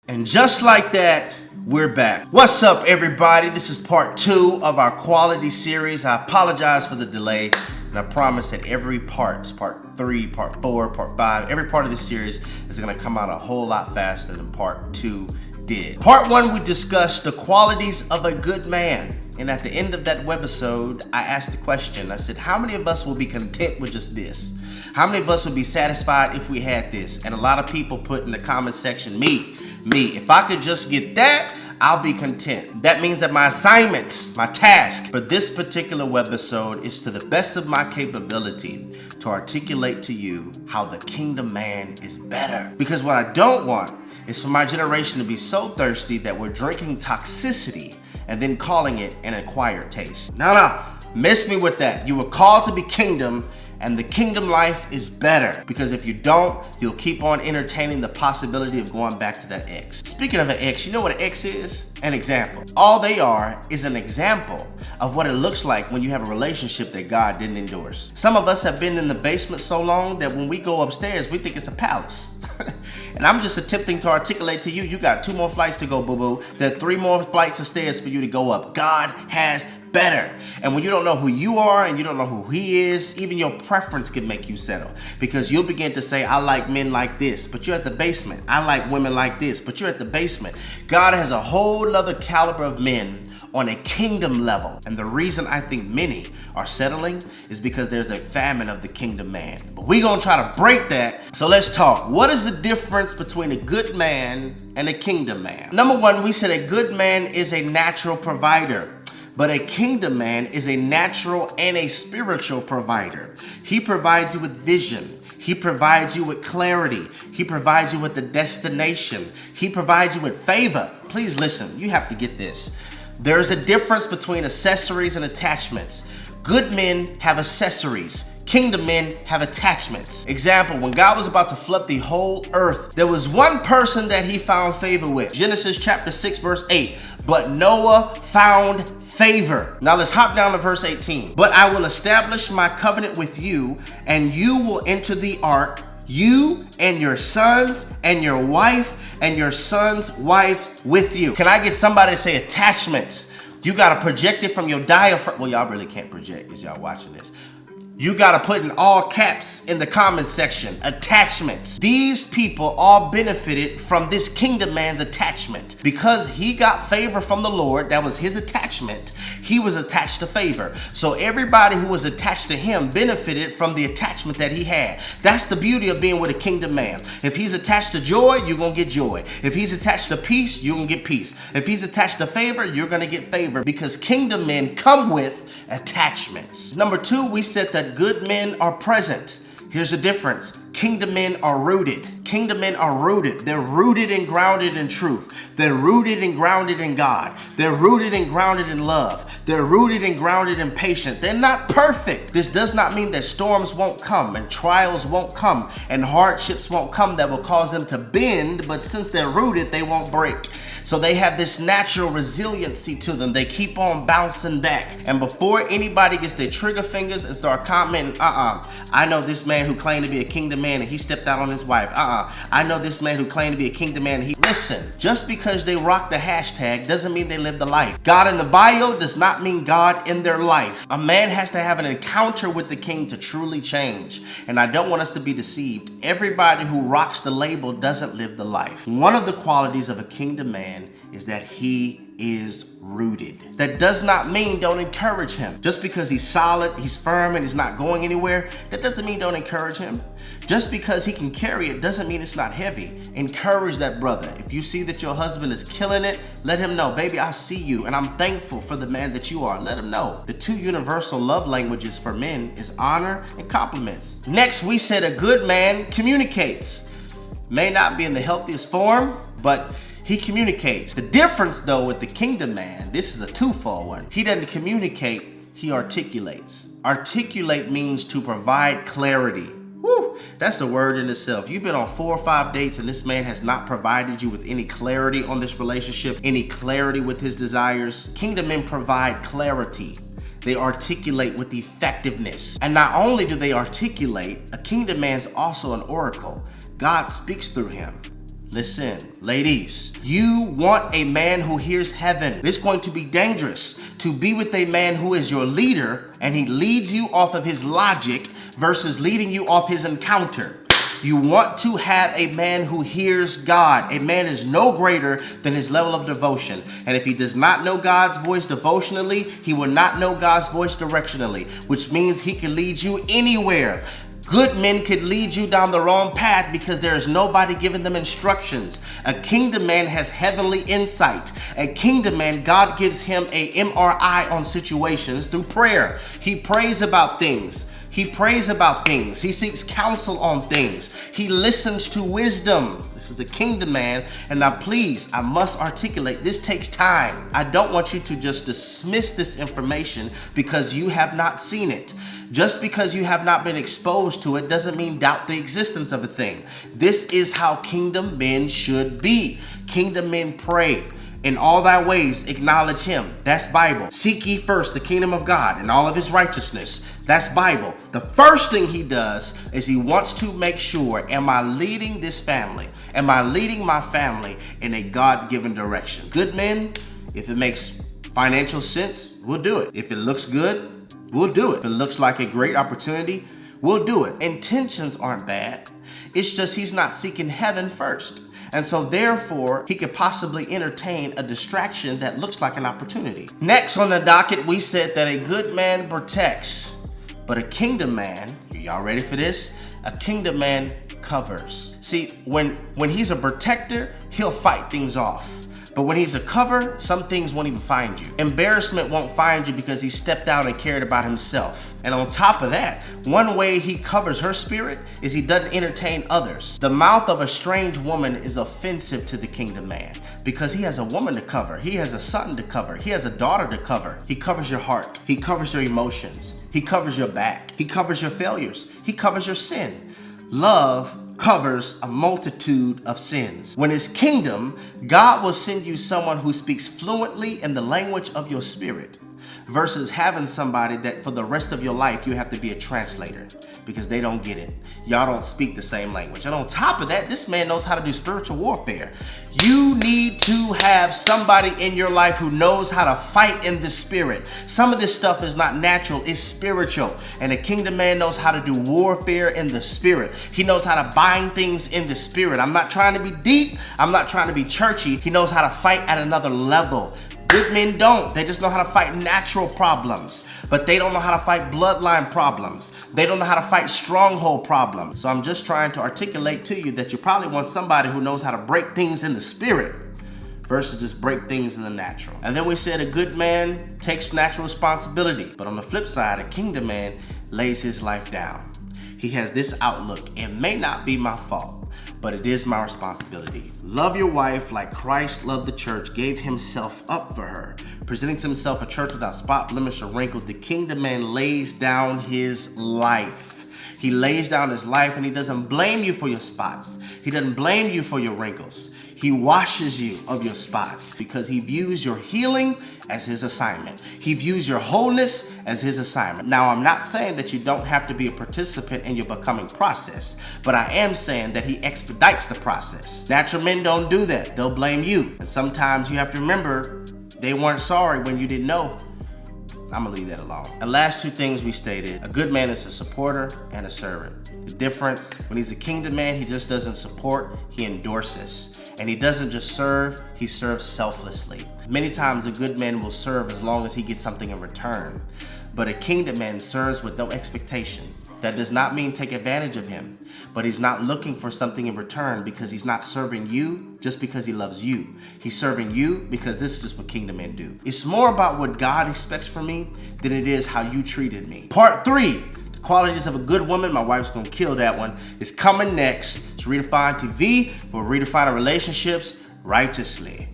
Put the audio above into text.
And just like that, we're back. What's up, everybody? This is part 2 of our quality series. I apologize for the delay, and I promise that every part 3, part 4, part 5, every part of this series is gonna come out a whole lot faster than part 2 did. Part 1, we discussed the qualities of a good man. And at the end of that webisode, I asked the question, I said, how many of us will be content with just this? How many of us would be satisfied if we had this? And a lot of people put in the comment section, me. If I could just get that, I'll be content. That means that my assignment, my task for this particular webisode is to the best of my capability to articulate to you how the kingdom man is better. Because what I don't want is for my generation to be so thirsty that we're drinking toxicity and then calling it an acquired taste. No, miss me with that. You were called to be kingdom, and the kingdom life is better, because if you don't, you'll keep on entertaining the possibility of going back to that ex. Speaking of an ex, you know what an ex is? An example. All they are is an example of what it looks like when you have a relationship that God didn't endorse. Some of us have been in the basement so long that when we go upstairs, we think it's a palace. And I'm just attempting to articulate to you, you got 2 more flights to go, boo-boo. There are 3 more flights of stairs for you to go up. God has better. And when you don't know who you are and you don't know who he is, even your preference can make you settle, because you'll begin to say, I like men like this, but you're at the basement. I like women like this, but you're at the basement. God has a whole nother caliber of men on a kingdom level. And the reason I think many are settling is because there's a famine of the kingdom man. But we're gonna try to break that. So let's talk. What is the difference between a good man and a kingdom man? Number 1, we said a good man is a natural provider. But a kingdom man is a natural and a spiritual provider. He provides you with vision. He provides you with clarity. He provides you with the destination. He provides you with favor. Please listen, you have to get this. There's a difference between accessories and attachments. Good men have accessories. Kingdom men have attachments. Example, when God was about to flood the whole earth, there was one person that he found favor with. Genesis chapter 6, verse 8. But Noah found favor. Now let's hop down to verse 18. But I will establish my covenant with you, and you will enter the ark, you and your sons and your wife and your son's wife with you. Can I get somebody to say attachments? You gotta project it from your diaphragm. Well, y'all really can't project as y'all watching this. You gotta put in all caps in the comment section, attachments. These people all benefited from this kingdom man's attachment. Because he got favor from the Lord, that was his attachment, he was attached to favor. So everybody who was attached to him benefited from the attachment that he had. That's the beauty of being with a kingdom man. If he's attached to joy, you're gonna get joy. If he's attached to peace, you're gonna get peace. If he's attached to favor, you're gonna get favor, because kingdom men come with attachments. Number 2, we said that good men are present. Here's the difference. Kingdom men are rooted. Kingdom men are rooted. They're rooted and grounded in truth. They're rooted and grounded in God. They're rooted and grounded in love. They're rooted and grounded in patience. They're not perfect. This does not mean that storms won't come and trials won't come and hardships won't come that will cause them to bend, but since they're rooted, they won't break. So they have this natural resiliency to them. They keep on bouncing back. And before anybody gets their trigger fingers and start commenting, I know this man who claimed to be a kingdom man and he stepped out on his wife. I know this man who claimed to be a kingdom man and he... Listen, just because they rock the hashtag doesn't mean they live the life. God in the bio does not mean God in their life. A man has to have an encounter with the king to truly change. And I don't want us to be deceived. Everybody who rocks the label doesn't live the life. One of the qualities of a kingdom man is that he is rooted. That does not mean don't encourage him. Just because he's solid, he's firm, and he's not going anywhere, that doesn't mean don't encourage him. Just because he can carry it doesn't mean it's not heavy. Encourage that brother. If you see that your husband is killing it, let him know, baby, I see you, and I'm thankful for the man that you are. Let him know. The 2 universal love languages for men is honor and compliments. Next, we said a good man communicates. May not be in the healthiest form, but he communicates. The difference though with the kingdom man, this is a twofold one. He doesn't communicate, he articulates. Articulate means to provide clarity. Woo, that's a word in itself. You've been on 4 or 5 dates and this man has not provided you with any clarity on this relationship, any clarity with his desires. Kingdom men provide clarity. They articulate with effectiveness. And not only do they articulate, a kingdom man's also an oracle. God speaks through him. Listen, ladies, you want a man who hears heaven. It's going to be dangerous to be with a man who is your leader and he leads you off of his logic versus leading you off his encounter. You want to have a man who hears God. A man is no greater than his level of devotion. And if he does not know God's voice devotionally, he will not know God's voice directionally, which means he can lead you anywhere. Good men could lead you down the wrong path because there is nobody giving them instructions. A kingdom man has heavenly insight. A kingdom man, God gives him a MRI on situations through prayer. He prays about things. He prays about things. He seeks counsel on things. He listens to wisdom. This is a kingdom man. And now please, I must articulate, this takes time. I don't want you to just dismiss this information because you have not seen it. Just because you have not been exposed to it doesn't mean doubt the existence of a thing. This is how kingdom men should be. Kingdom men pray. In all thy ways, acknowledge him. That's Bible. Seek ye first the kingdom of God and all of his righteousness. That's Bible. The first thing he does is he wants to make sure, am I leading this family? Am I leading my family in a God-given direction? Good men, if it makes financial sense, we'll do it. If it looks good, we'll do it. If it looks like a great opportunity, we'll do it. Intentions aren't bad. It's just he's not seeking heaven first. And so therefore, he could possibly entertain a distraction that looks like an opportunity. Next on the docket, we said that a good man protects, but a kingdom man, y'all ready for this? A kingdom man covers. See, when he's a protector, he'll fight things off. But when he's a cover, some things won't even find you. Embarrassment won't find you because he stepped out and cared about himself. And on top of that, one way he covers her spirit is he doesn't entertain others. The mouth of a strange woman is offensive to the kingdom man because he has a woman to cover. He has a son to cover. He has a daughter to cover. He covers your heart. He covers your emotions. He covers your back. He covers your failures. He covers your sin. Love covers a multitude of sins. When it's kingdom, God will send you someone who speaks fluently in the language of your spirit versus having somebody that for the rest of your life you have to be a translator because they don't get it. Y'all don't speak the same language. And on top of that, this man knows how to do spiritual warfare. You need to have somebody in your life who knows how to fight in the spirit. Some of this stuff is not natural, it's spiritual. And a kingdom man knows how to do warfare in the spirit. He knows how to bind things in the spirit. I'm not trying to be deep. I'm not trying to be churchy. He knows how to fight at another level. Good men don't. They just know how to fight natural problems, but they don't know how to fight bloodline problems. They don't know how to fight stronghold problems. So I'm just trying to articulate to you that you probably want somebody who knows how to break things in the spirit versus just break things in the natural. And then we said a good man takes natural responsibility, but on the flip side, a kingdom man lays his life down. He has this outlook: it may not be my fault, but it is my responsibility. Love your wife like Christ loved the church, gave himself up for her, presenting to himself a church without spot, blemish, or wrinkle. The kingdom man lays down his life. He lays down his life and he doesn't blame you for your spots. He doesn't blame you for your wrinkles. He washes you of your spots because he views your healing as his assignment. He views your wholeness as his assignment. Now, I'm not saying that you don't have to be a participant in your becoming process, but I am saying that he expedites the process. Natural men don't do that. They'll blame you. And sometimes you have to remember they weren't sorry when you didn't know. I'm gonna leave that alone. The last two things we stated: a good man is a supporter and a servant. The difference, when he's a kingdom man, he just doesn't support, he endorses. And he doesn't just serve, he serves selflessly. Many times a good man will serve as long as he gets something in return. But a kingdom man serves with no expectation. That does not mean take advantage of him, but he's not looking for something in return because he's not serving you just because he loves you. He's serving you because this is just what kingdom men do. It's more about what God expects from me than it is how you treated me. Part 3, the qualities of a good woman. My wife's gonna kill that one. Is coming next. It's Redefined TV. We're redefining relationships righteously.